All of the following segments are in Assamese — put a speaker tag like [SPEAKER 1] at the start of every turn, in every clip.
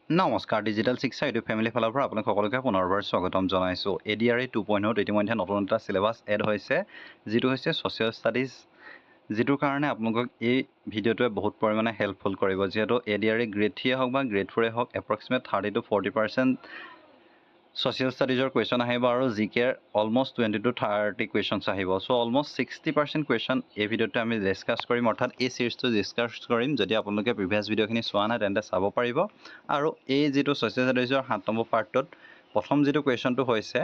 [SPEAKER 1] নমস্কাৰ ডিজিটেল শিক্ষা ইউটিউব ফেমিলি ফালৰ পৰা আপোনাক সকলোকে পুনৰবাৰ স্বাগতম জনাইছোঁ ADRE 2.0 ইতিমধ্যে নতুন এটা সিলেবাছ এড হৈছে যেটো হৈছে সোশ্যাল ষ্টাডিজ যেটোৰ কাৰণে আপোনালোকক এই ভিডিঅ'টোৱে বহুত পৰিমাণে হেল্পফুল কৰিব যেহেতু ADRE গ্ৰেড 3 হওক বা গ্ৰেড 4 হওক approximate 30 to 40% social studies question আহিব আৰু জিকে অলমোস্ট 20 to 30 questions আহিব সো অলমোস্ট 60% question এই ভিডিঅ'তে আমি ডিসকাস কৰিম অৰ্থাৎ এই সিৰিজটো ডিসকাস কৰিম যদি আপোনালোকে প্ৰিভিয়াস ভিডিঅ'খিনি চোৱা নাই তেন্তে চাব পাৰিব আৰু এই যেটো social studiesৰ 7 নম্বৰ পাৰ্টত প্ৰথম যেটো questionটো হৈছে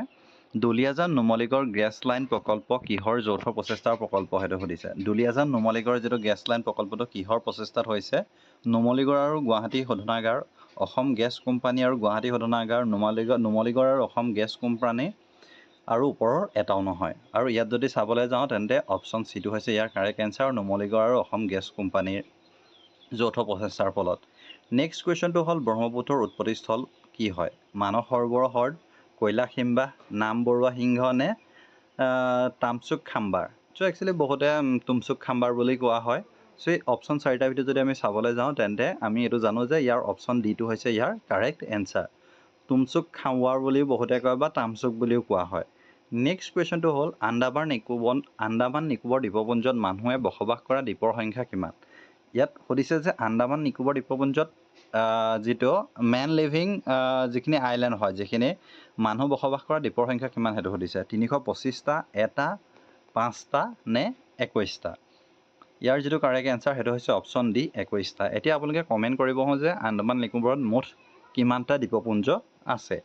[SPEAKER 1] দুলিয়াজান নুমলীগড় গ্যাস লাইন প্ৰকল্প কিহৰ যৌথ প্ৰচেষ্টাৰ প্ৰকল্প হেতু সুধিছে দুলিয়াজান নুমলীগড় যেটো গ্যাস লাইন প্ৰকল্পটো কিহৰ প্ৰচেষ্টাত হৈছে নুমলীগড় আৰু গুৱাহাটী শোধনাগাৰ অসম গেছ কোম্পানী আৰু গুৱাহাটী শোধনাগাৰ নুমলীগড় আৰু অসম গেছ কোম্পানী আৰু ওপৰৰ এটাও নহয় আৰু ইয়াত যদি চাবলৈ যাওঁ তেন্তে অপচন সিটো হৈছে ইয়াৰ কাৰেক্ট এনসাৰ নুমলীগড় আৰু অসম গেছ কোম্পানীৰ যৌথ প্ৰচেষ্টাৰ ফলত নেক্সট কুৱেশ্যনটো হ'ল ব্ৰহ্মপুত্ৰৰ উৎপত্তিস্থল কি হয় মানস সৰোবৰ হ্ৰদ কৈলাশ হিমবাহ নাম বৰুৱা সিংহ নে তামচুক খাম্বাৰ সো একচুয়ালি বহুতে তুমচুক খাম্বাৰ বুলি কোৱা হয় সো এই অপচন চাৰিটাৰ ভিতৰত যদি আমি চাবলৈ যাওঁ তেন্তে আমি এটো জানো যে ইয়াৰ অপচন ডি টো হৈছে ইয়াৰ কাৰেক্ট এনসাৰ তুমচুক খাম্বাৰ বুলি বহুতে কয় বা তামচুক বুলিও কোৱা হয় নেক্সট কুৱেশ্যনটো হ'ল আন্দামান নিকোবৰ দ্বীপপুঞ্জত মানুহে বসবাস কৰা দ্বীপৰ সংখ্যা কিমান ইয়াত সুধিছে যে আন্দামান নিকোবৰ দ্বীপপুঞ্জত যেটো ম্যান লিভিং যিখিনি আইল্যান্ড হয় যিখিনি মানুহ বসবাস কৰা দ্বীপৰ সংখ্যা কিমান হেতু সুধিছে 325টা এটা 5টা নে 21টা ইয়াৰ যেটো কাৰেক্ট এনসাৰ হেতু হৈছে অপচন ডি 21টা এতিয়া আপোনালোকে কমেন্ট কৰিব যে আন্দামান নিকোবৰত মুঠ কিমানটা দ্বীপপুঞ্জ আছে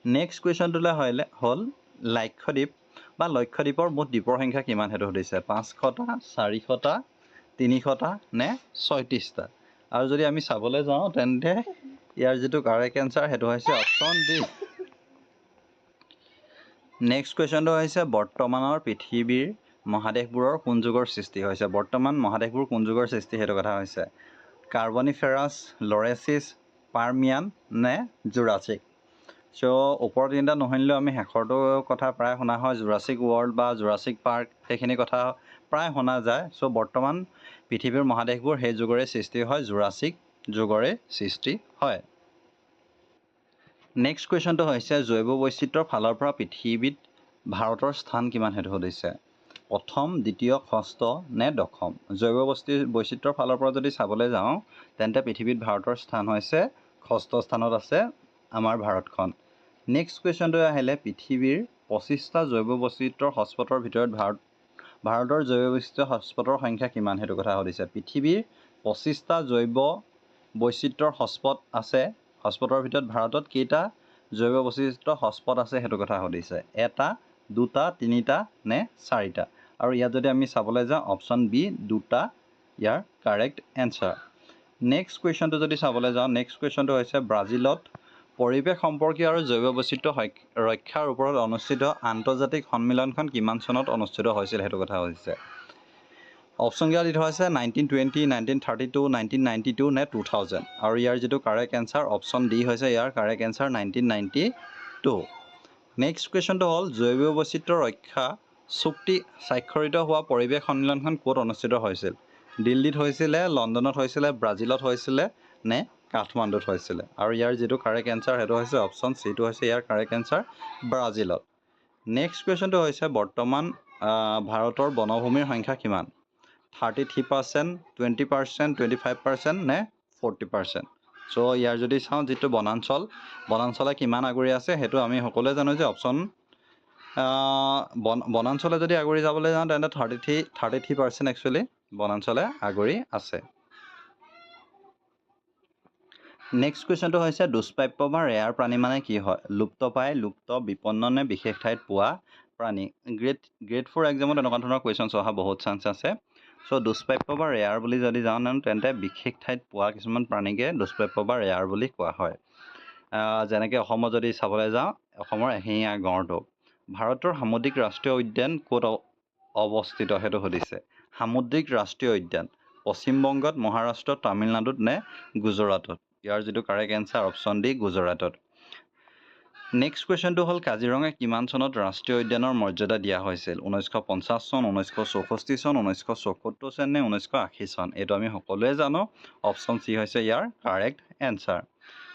[SPEAKER 1] নেক্সট কুৱেশ্যনটোলে হ'ল লাক্ষদ্বীপ বা লক্ষদ্বীপৰ মুঠ দ্বীপৰ সংখ্যা কিমান হেতু সুধিছে 500টা 400টা 300টা নে 36টা আৰু যদি আমি চাবলৈ যাওঁ তেন্তে ইয়াৰ যেটো কাৰেক্ট এনসাৰ হেতু হৈছে অপচন ডি নেক্সট কুৱেশ্যনটো হৈছে বৰ্তমানৰ পৃথিৱীৰ মহাদেশবোৰৰ কোন যুগৰ সৃষ্টি হৈছে বৰ্তমান মহাদেশবোৰ কোন যুগৰ সৃষ্টি হেতু কথা হৈছে কাৰ্বনিফেৰাছ লৰেছিছ পাৰ্মিয়ান নে জুৰাছিক সো ওপৰ তিনিটা নহনিলেও আমি হেখৰটো কথা প্ৰায় শুনা হয় জুৰাছিক ওয়াৰ্ল্ড বা জুৰাছিক পাৰ্ক সেইখিনি কথা প্ৰায় শুনা যায় সো বৰ্তমান পৃথিৱীৰ মহাদেশবোৰ সেই যুগৰে সৃষ্টি হয় জুৰাছিক যুগৰে সৃষ্টি হয় নেক্সট কুৱেশ্যনটো হৈছে জৈৱ বৈচিত্ৰ্যৰ ফালৰ পৰা পৃথিৱীত ভাৰতৰ স্থান কিমান হেতু সুধিছে প্ৰথম দ্বিতীয় ষষ্ঠ নে দশম জৈৱ বৈচিত্ৰ্যৰ ফালৰ পৰা যদি চাবলৈ যাওঁ তেন্তে পৃথিৱীত ভাৰতৰ স্থান হৈছে ষষ্ঠ স্থানত আছে আমাৰ ভাৰতখন নেক্সট কুৱেশ্যনটো আহিলে পৃথিৱীৰ 25টা জৈৱ বৈচিত্ৰ্যৰ হটস্পটৰ ভিতৰত ভাৰতৰ জৈৱ বৈচিত্ৰ্য হটস্পটৰ সংখ্যা কিমান হেতু কথা সুধিছে পৃথিৱীৰ 25টা জৈৱ বৈচিত্ৰ্যৰ হটস্পট আছে হটস্পটৰ ভিতৰত ভাৰতত কেইটা জৈৱ বৈচিত্ৰ্য হটস্পট আছে হেতু কথা সুধিছে এটা দুটা তিনিটা নে চাৰিটা আৰু ইয়াত যদি আমি চাবলৈ যাওঁ অপচন বি দুটা ইয়াৰ কাৰেক্ট এনসাৰ নেক্সট কুৱেশ্যনটো যদি চাবলৈ যাওঁ নেক্সট কুৱেশ্যনটো হৈছে ব্ৰাজিলত পৰিৱেশ সম্পৰ্কীয় আৰু জৈৱ বৈচিত্ৰ্য ৰক্ষাৰ ওপৰত অনুষ্ঠিত আন্তৰ্জাতিক সন্মিলনখন কিমান চনত অনুষ্ঠিত হৈছিল হেতু কথা হৈছে অপচন গিলা দি থোৱা আছে 1920 1932 1992 নে 2000 আৰু ইয়াৰ যেটো কাৰেক্ট এনসাৰ অপচন ডি হৈছে ইয়াৰ কাৰেক্ট এনসাৰ 1992 নেক্সট কুৱেশ্যনটো হ'ল জৈৱ বৈচিত্ৰ্য ৰক্ষা চুক্তি স্বাক্ষৰিত হোৱা পৰিৱেশ সন্মিলনখন ক'ত অনুষ্ঠিত হৈছিল দিল্লীত হৈছিলে লণ্ডনত হৈছিলে ব্ৰাজিলত হৈছিলে নে কাঠমাণ্ডুত হৈছিলে আৰু ইয়াৰ যেটো কাৰেক্ট এনসাৰ হেতু হৈছে অপচন সি টো হৈছে ইয়াৰ কাৰেক্ট এনসাৰ ব্ৰাজিলত নেক্সট কুৱেশ্যনটো হৈছে বৰ্তমান ভাৰতৰ বনভূমিৰ সংখ্যা কিমান 33% 20% 25% নে 40% সো ইয়াৰ যদি চাওঁ যেটো বনাঞ্চলে কিমান আগুৰি আছে হেতু আমি সকলোৱে জানো যে অপচন বনাঞ্চলে যদি আগুৰি যাবলৈ যাওঁ তেন্তে 33% একচুয়ালি বনাঞ্চলে আগুৰি আছে নেক্সট কুৱেশ্যনটো হৈছে দুষ্প্ৰাপ্য বা ৰেয়াৰ প্ৰাণী মানে কি হয় লুপ্তপ্ৰায় লুপ্ত বিপন্ন নে বিশেষ ঠাইত পোৱা প্ৰাণী গ্ৰেড 4 এক্সামত এনেকুৱা ধৰণৰ কুৱেশ্যনছ অহা বহুত চান্স আছে সো দুষ্প্ৰাপ্য বা ৰেয়াৰ বুলি যদি যাওঁ তেন্তে বিশেষ ঠাইত পোৱা কিছুমান প্ৰাণীকে দুষ্প্ৰাপ্য বা ৰেয়াৰ বুলি কোৱা হয় যেনেকৈ অসমত যদি চাবলৈ যাওঁ অসমৰ এশিঙীয়া গঁড়টো ভাৰতৰ সামুদ্ৰিক ৰাষ্ট্ৰীয় উদ্যান ক'ত অৱস্থিত হেতু সুধিছে সামুদ্ৰিক ৰাষ্ট্ৰীয় উদ্যান পশ্চিম বংগত মহাৰাষ্ট্ৰত তামিলনাডুত নে গুজৰাটত ইয়াৰ যেটো কাৰেক্ট এনসাৰ অপচন ডি গুজৰাটত নেক্সট কুৱেশ্যনটো হ'ল কাজিৰঙা কিমান চনত ৰাষ্ট্ৰীয় উদ্যানৰ মৰ্যাদা দিয়া হৈছিল 1950 চন 1964 চন 1974 চন নে 1980 চন এটো আমি সকলোৱে জানো অপচন সি হৈছে ইয়াৰ কাৰেক্ট এনসাৰ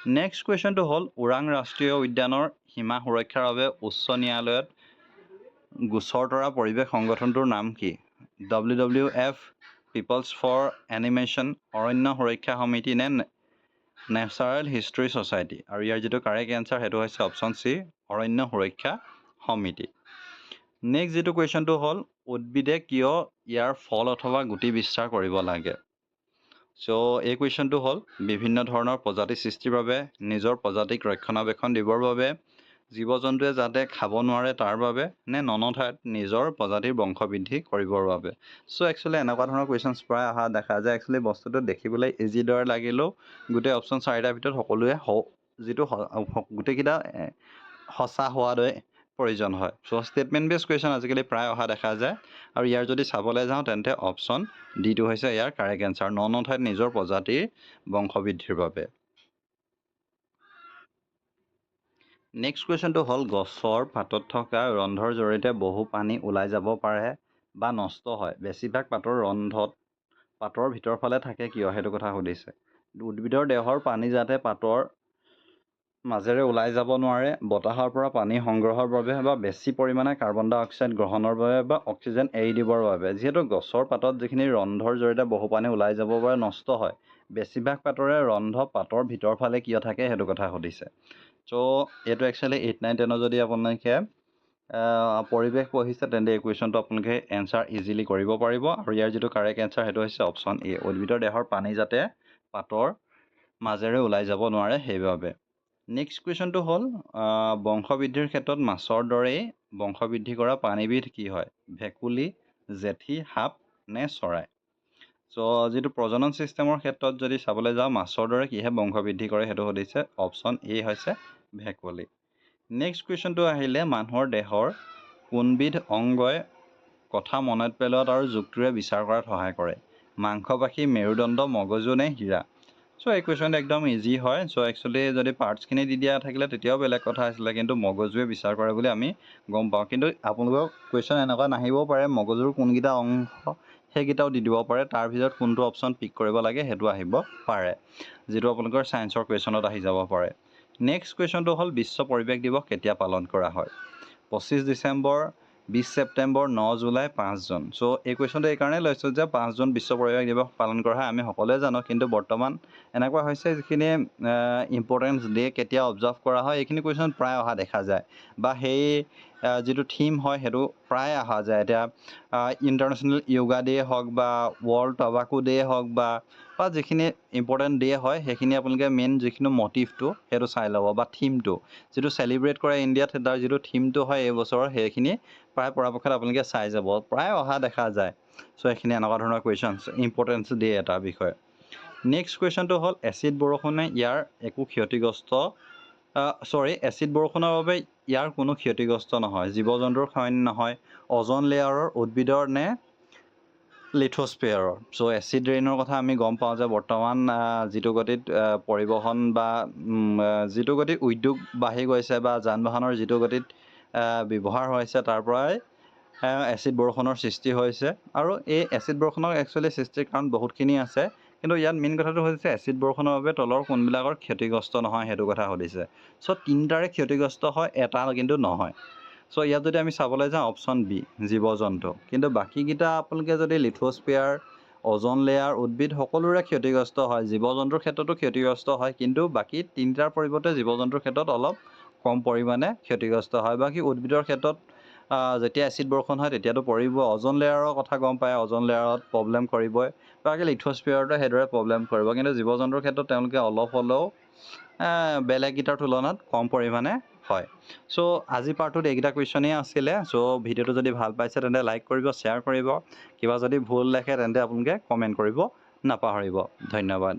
[SPEAKER 1] নেক্সট কুৱেশ্যনটো হ'ল ওৰাং ৰাষ্ট্ৰীয় উদ্যানৰ সীমা সুৰক্ষাৰ বাবে উচ্চ ন্যায়ালয়ত গোচৰ তৰা পৰিৱেশ সংগঠনটোৰ নাম কি? WWF, পিপলছ ফৰ এনিমেশ্যন, অৰণ্য সুৰক্ষা সমিতি নে নেচাৰেল হিষ্ট্ৰী ছ'চাইটি? আৰু ইয়াৰ যিটো কাৰেক্ট এনচাৰ সেইটো হৈছে অপশ্যন চি, অৰণ্য সুৰক্ষা সমিতি। নেক্সট যিটো কুৱেশ্যনটো হ'ল উদ্ভিদে কিয় ইয়াৰ ফল অথবা গুটি বিস্তাৰ কৰিব লাগে? চ' এই কুৱেশ্যনটো হ'ল বিভিন্ন ধৰণৰ প্ৰজাতি সৃষ্টিৰ বাবে, নিজৰ প্ৰজাতিক ৰক্ষণাবেক্ষণ দিবৰ বাবে, জীৱ জন্তুৱে যাতে খাব নোৱাৰে তাৰ বাবে, নে ঠাইত নিজৰ প্ৰজাতিৰ বংশবৃদ্ধি কৰিবৰ বাবে। চ' একচুৱেলি এনেকুৱা ধৰণৰ কুৱেশ্যনছ প্ৰায় অহা দেখা যায়। একচুৱেলি বস্তুটো দেখিবলৈ ইজি দৰে লাগিলেও গোটেই অপশ্যন 4টাৰ ভিতৰত সকলোৱে যিটো গোটেইকেইটা সঁচা হোৱাদৰে প্ৰয়োজন হয়। চ' ষ্টেটমেণ্ট বেছ কুৱেশ্যন আজিকালি প্ৰায় অহা দেখা যায়। আৰু ইয়াৰ যদি চাবলৈ যাওঁ তেন্তে অপশ্যন ডিটো হৈছে ইয়াৰ কাৰেক্ট এনচাৰ, ঠাইত নিজৰ প্ৰজাতিৰ বংশবৃদ্ধিৰ বাবে। নেক্সট কুৱেশ্যনটো হ'ল গছৰ পাতত থকা ৰন্ধ্ৰৰ জৰিয়তে বহু পানী ওলাই যাব পাৰে বা নষ্ট হয়। বেছিভাগ পাতৰ ৰন্ধ্ৰত পাতৰ ভিতৰ ফালে থাকে কিয়? সেইটো কথা সুধিছে। উদ্ভিদৰ দেহৰ পানী যাতে পাতৰ মাজেৰে ওলাই যাব নোৱাৰে, বতাহৰ পৰা পানী সংগ্ৰহৰ বাবে বা বেছি পৰিমাণে কাৰ্বন ডাই অক্সাইড গ্ৰহণৰ বাবে বা অক্সিজেন এৰি দিবৰ বাবে। যিহেতু গছৰ পাতত যিখিনি ৰন্ধ্ৰৰ জৰিয়তে বহু পানী ওলাই যাব পাৰে, নষ্ট হয়, বেছিভাগ পাতৰে ৰন্ধ্ৰ পাতৰ ভিতৰ ফালে কিয় থাকে সেইটো কথা সুধিছে। চ' এইটো একচুৱেলি 8, 9, 10 যদি আপোনালোকে পৰিৱেশ পঢ়িছে তেন্তে এই কুৱেশ্যনটো আপোনালোকে এনচাৰ ইজিলি কৰিব পাৰিব। আৰু ইয়াৰ যিটো কাৰেক্ট এনচাৰ সেইটো হৈছে অপশ্যন এ, উদ্ভিদৰ দেহৰ পানী যাতে পাতৰ মাজেৰে ওলাই যাব নোৱাৰে সেইবাবে। নেক্সট কুৱেশ্যনটো হ'ল বংশবৃদ্ধিৰ ক্ষেত্ৰত মাছৰ দৰেই বংশবৃদ্ধি কৰা প্ৰাণীবিধ কি হয়? ভেকুলী, জেঠী, সাপ নে চৰাই? চ' যিটো প্ৰজনন ছিষ্টেমৰ ক্ষেত্ৰত যদি চাবলৈ যাওঁ মাছৰ দৰে কিহে বংশবৃদ্ধি কৰে সেইটো সুধিছে, অপশ্যন এ হৈছে ভেকুলী। নেক্সট কুৱেশ্যনটো আহিলে মানুহৰ দেহৰ কোনবিধ অংগই কথা মনত পেলোৱাত আৰু যুক্তিৰে বিচাৰ কৰাত সহায় কৰে? মাংসপাশী, মেৰুদণ্ড, মগজু নে হীৰা? চ' এই কুৱেশ্যনটো একদম ইজি হয়। চ' একচুৱেলি যদি পাৰ্টছখিনি দি দিয়া থাকিলে তেতিয়াও বেলেগ কথা আছিলে, কিন্তু মগজুৱে বিচাৰ কৰে বুলি আমি গম পাওঁ। কিন্তু আপোনালোকৰ কুৱেশ্যন এনেকুৱা নাহিবও পাৰে মগজুৰ কোনকেইটা অংশ সেইকেইটাও দি দিব পাৰে, তাৰ ভিতৰত কোনটো অপশ্যন পিক কৰিব লাগে সেইটো আহিব পাৰে, যিটো আপোনালোকৰ ছায়েন্সৰ কুৱেশ্যনত আহি যাব পাৰে। নেক্সট কুৱেশ্যনটো হ'ল বিশ্ব পৰিৱেশ দিৱস কেতিয়া পালন কৰা হয়? 25 ডিচেম্বৰ, 20 ছেপ্টেম্বৰ, 9 জুলাই, 5 জুন। চ' এই কুৱেশ্যনটো এইকাৰণে লৈছোঁ যে 5 জুন বিশ্ব পৰিৱেশ দিৱস পালন কৰা হয় আমি সকলোৱে জানো, কিন্তু বৰ্তমান এনেকুৱা হৈছে যিখিনি ইম্পৰ্টেঞ্চ ডে কেতিয়া অবজাৰ্ভ কৰা হয় এইখিনি কুৱেশ্যন প্ৰায় অহা দেখা যায়, বা সেই যিটো থিম হয় সেইটো প্ৰায় অহা যায়। এতিয়া ইণ্টাৰনেশ্যনেল য়োগা ডে হওক বা ৱৰ্ল্ড টবাকো ডে হওক বা যিখিনি ইম্পৰ্টেণ্ট ডে হয় সেইখিনি আপোনালোকে মেইন যিখিনি মটিভটো সেইটো চাই ল'ব, বা থিমটো যিটো চেলিব্ৰেট কৰে ইণ্ডিয়াত তাৰ যিটো থিমটো হয় এই বছৰৰ সেইখিনি প্ৰায় পৰাপক্ষত আপোনালোকে চাই যাব, প্ৰায় অহা দেখা যায়। চ' এইখিনি এনেকুৱা ধৰণৰ কুৱেশ্যনছ ইম্পৰ্টেঞ্চ দিয়ে এটা বিষয়। নেক্সট কুৱেশ্যনটো হ'ল এচিড বৰষুণে ইয়াৰ একো ক্ষতিগ্ৰস্ত এচিড বৰষুণৰ বাবে ইয়াৰ কোনো ক্ষতিগ্ৰস্ত নহয়, জীৱ জন্তুৰ ক্ষতি নহয়, অজন লেয়াৰৰ, উদ্ভিদৰ নে লিথোস্ফিয়াৰৰ? চ' এচিড ৰেইনৰ কথা আমি গম পাওঁ যে বৰ্তমান যিটো গতিত পৰিবহণ বা যিটো গতিত উদ্যোগ বাঢ়ি গৈছে বা যান বাহনৰ যিটো গতিত ব্যৱহাৰ হৈছে তাৰ পৰাই এচিড বৰষুণৰ সৃষ্টি হৈছে। আৰু এই এচিড বৰষুণৰ একচুৱেলি সৃষ্টিৰ কাৰণ বহুতখিনি আছে, কিন্তু ইয়াত মেইন কথাটো হৈছে এচিড বৰষুণৰ বাবে তলৰ কোনবিলাকৰ ক্ষতিগ্ৰস্ত নহয় সেইটো কথা সুধিছে। চ' 3টাৰে ক্ষতিগ্ৰস্ত হয়, এটা কিন্তু নহয়। চ' ইয়াত যদি আমি চাবলৈ যাওঁ অপশ্যন বি, জীৱ জন্তু। কিন্তু বাকীকেইটা আপোনালোকে যদি লিথোস্ফিয়াৰ, অজন লেয়াৰ, উদ্ভিদ সকলোৰে ক্ষতিগ্ৰস্ত হয়, জীৱ জন্তুৰ ক্ষেত্ৰতো ক্ষতিগ্ৰস্ত হয়, কিন্তু বাকী 3টাৰ পৰিৱৰ্তে জীৱ জন্তুৰ ক্ষেত্ৰত অলপ কম পৰিমাণে ক্ষতিগ্ৰস্ত হয়। বাকী উদ্ভিদৰ ক্ষেত্ৰত যেতিয়া এচিড বৰষুণ হয় তেতিয়াতো পৰিব, অজন লেয়াৰৰ কথা গম পায়, অজন লেয়াৰত প্ৰব্লেম কৰিবই, বাকী লিথোস্ফিয়াৰটো সেইদৰে প্ৰব্লেম কৰিব, কিন্তু জীৱ জন্তুৰ ক্ষেত্ৰত তেওঁলোকে অলপ হ'লেও বেলেগকেইটাৰ তুলনাত কম পৰিমাণে হয়। চ' আজি পাৰ্টটোত এইকেইটা কুৱেশ্যনেই আছিলে। চ' ভিডিঅ'টো যদি ভাল পাইছে তেন্তে লাইক কৰিব, শ্বেয়াৰ কৰিব, কিবা যদি ভুল দেখে তেন্তে আপোনালোকে কমেণ্ট কৰিব নাপাহৰিব। ধন্যবাদ।